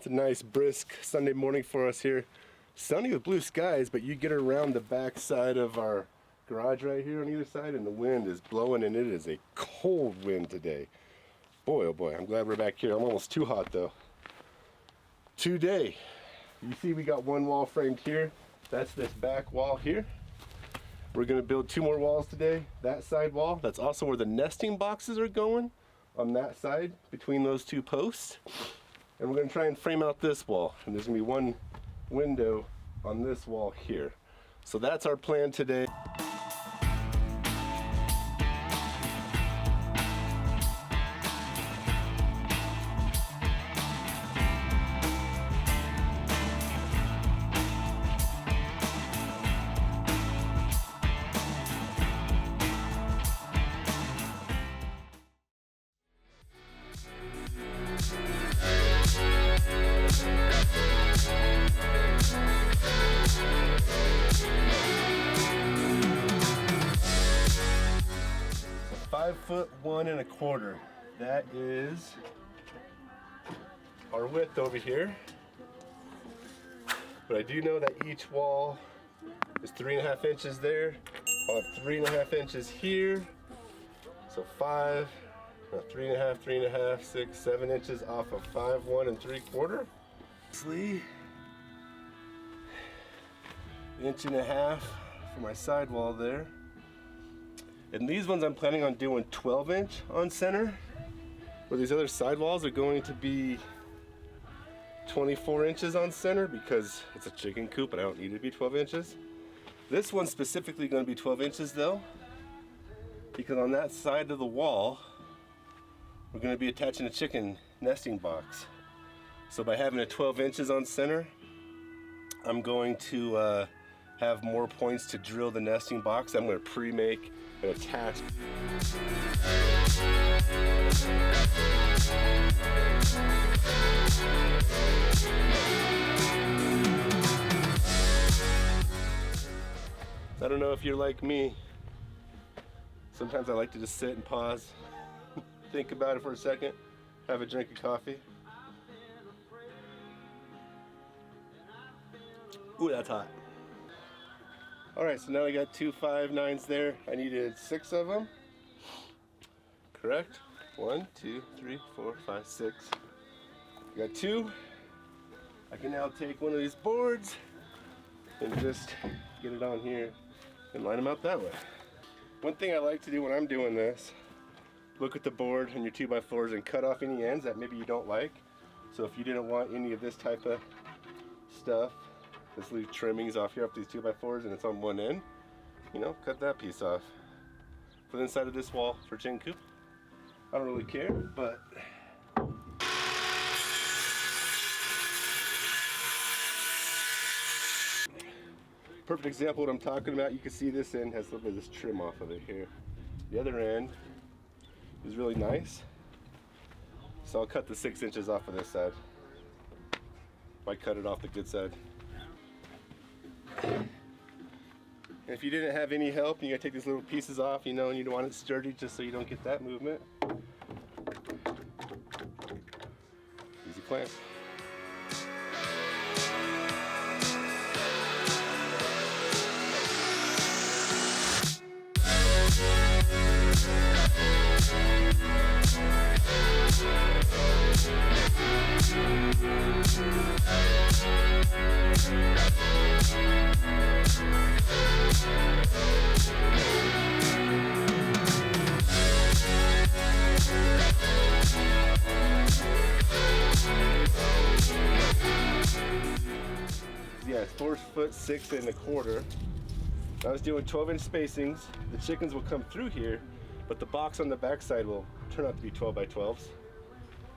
a nice brisk Sunday morning for us here. Sunny with blue skies, but you get around the back side of our garage right here on either side and the wind is blowing, and it is a cold wind today. Boy, oh boy, I'm glad we're back here. I'm almost too hot though. Today, you see we got one wall framed here. That's this back wall here. We're gonna build 2 more walls today. That side wall, that's also where the nesting boxes are going, on that side between those 2 posts. And we're gonna try and frame out this wall. And there's gonna be 1 window on this wall here. So that's our plan today. Foot 1 1/4. That is our width over here. But I do know that each wall is 3.5 inches there. I'll have 3.5 inches here. So 5, 3.5, 3.5, 6, 7 inches off of 5 1 3/4. 1.5 inches for my sidewall there. And these ones I'm planning on doing 12-inch on center, where these other sidewalls are going to be 24 inches on center because it's a chicken coop and I don't need it to be 12 inches. This one's specifically going to be 12 inches though, because on that side of the wall, we're going to be attaching a chicken nesting box. So by having it 12 inches on center, I'm going to have more points to drill the nesting box. I'm going to pre-make and attach. I don't know if you're like me. Sometimes I like to just sit and pause, think about it for a second, have a drink of coffee. Ooh, that's hot. Alright, so now I got 2 5/9s there. I needed 6 of them. Correct? 1, 2, 3, 4, 5, 6. I got 2. I can now take one of these boards and just get it on here and line them up that way. One thing I like to do when I'm doing this, look at the board and your 2x4s and cut off any ends that maybe you don't like. So if you didn't want any of this type of stuff, just leave trimmings off here off these 2x4s and it's on one end, you know, cut that piece off. For the inside of this wall for Chicken Coop, I don't really care, but perfect example of what I'm talking about. You can see this end has a little bit of this trim off of it here. The other end is really nice. So I'll cut the 6 inches off of this side. I cut it off the good side. And if you didn't have any help and you gotta take these little pieces off, you know, and you don't want it sturdy just so you don't get that movement. Easy clamp. Yeah, it's 4 foot 6 1/4. I was doing 12-inch spacings. The chickens will come through here, but the box on the back side will turn out to be 12x12s.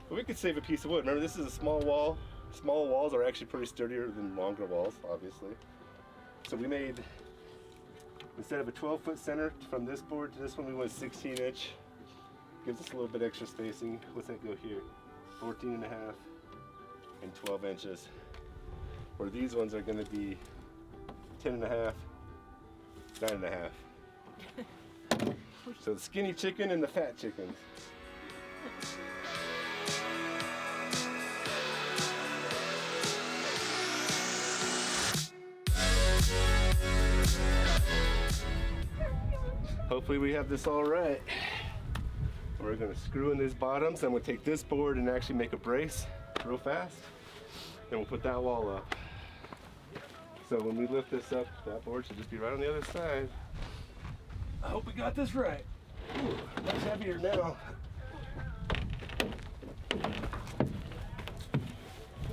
But we could save a piece of wood. Remember, this is a small wall. Small walls are actually pretty sturdier than longer walls, obviously. So we made, instead of a 12-foot center from this board to this one, we went 16-inch. Gives us a little bit extra spacing. What's that go here? 14.5 and 12 inches. Where these ones are going to be 10.5, 9.5. So the skinny chicken and the fat chickens. hopefully we have this all right. We're gonna screw in these bottoms, and we'll take this board and actually make a brace real fast. Then we'll put that wall up. So when we lift this up, that board should just be right on the other side. I hope we got this right. Ooh, much heavier now.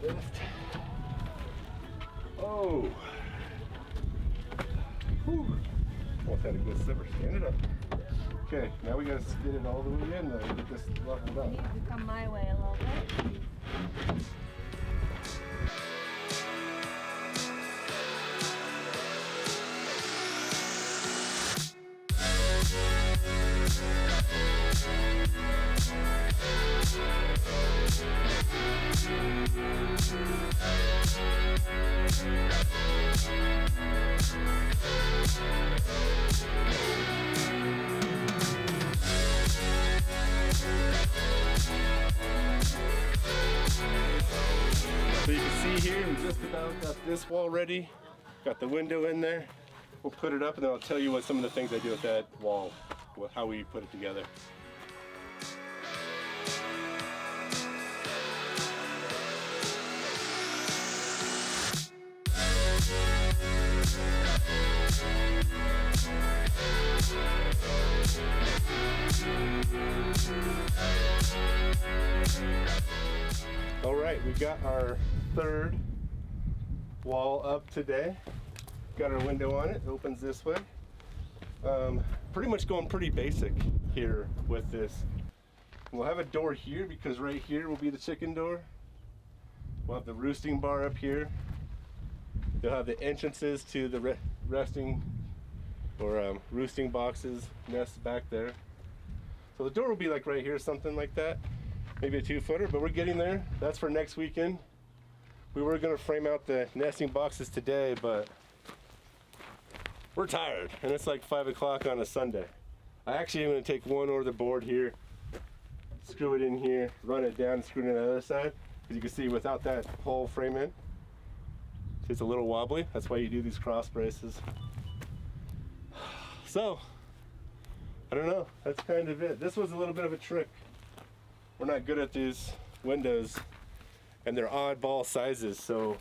Lift. Oh. Whew. Almost had a good slipper. Stand it up. Okay, now we gotta spin it all the way in though to get this leveled up. You need to come my way a little bit. So you can see here, we just about got this wall ready. Got the window in there. We'll put it up and then I'll tell you what some of the things I do with that wall, how we put it together. All right, we got our third wall up today. Got our window on it, it opens this way. Pretty much going pretty basic here with this. We'll have a door here because right here will be the chicken door. We'll have the roosting bar up here. You'll have the entrances to the resting or roosting boxes, nests back there. So the door will be like right here, something like that. Maybe a 2-footer, but we're getting there. That's for next weekend. We were gonna frame out the nesting boxes today, but we're tired, and it's like 5 o'clock on a Sunday. I actually am gonna take one over the board here, screw it in here, run it down, and screw it in the other side. As you can see, without that whole frame in, it's a little wobbly. That's why you do these cross braces. So, I don't know, that's kind of it. This was a little bit of a trick. We're not good at these windows, and they're oddball sizes, so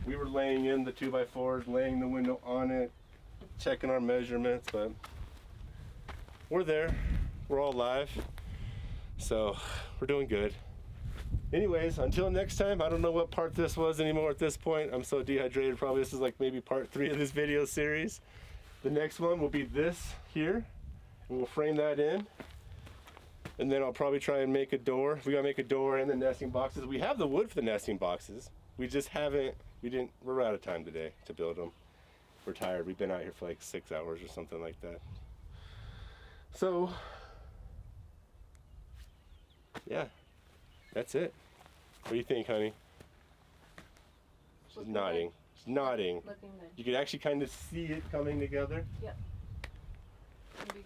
we were laying in the 2x4s, laying the window on it, checking our measurements, but we're there. We're all live, so we're doing good. Anyways, until next time, I don't know what part this was anymore at this point. I'm so dehydrated, probably this is like maybe part 3 of this video series. The next one will be this here, and we'll frame that in. And then I'll probably try and make a door. We gotta make a door and the nesting boxes. We have the wood for the nesting boxes. We just haven't, we're out of time today to build them. We're tired. We've been out here for like 6 hours or something like that. So, yeah, that's it. What do you think, honey? She's nodding. She's nodding. Looking good. You can actually kind of see it coming together. Yep. It'll be good.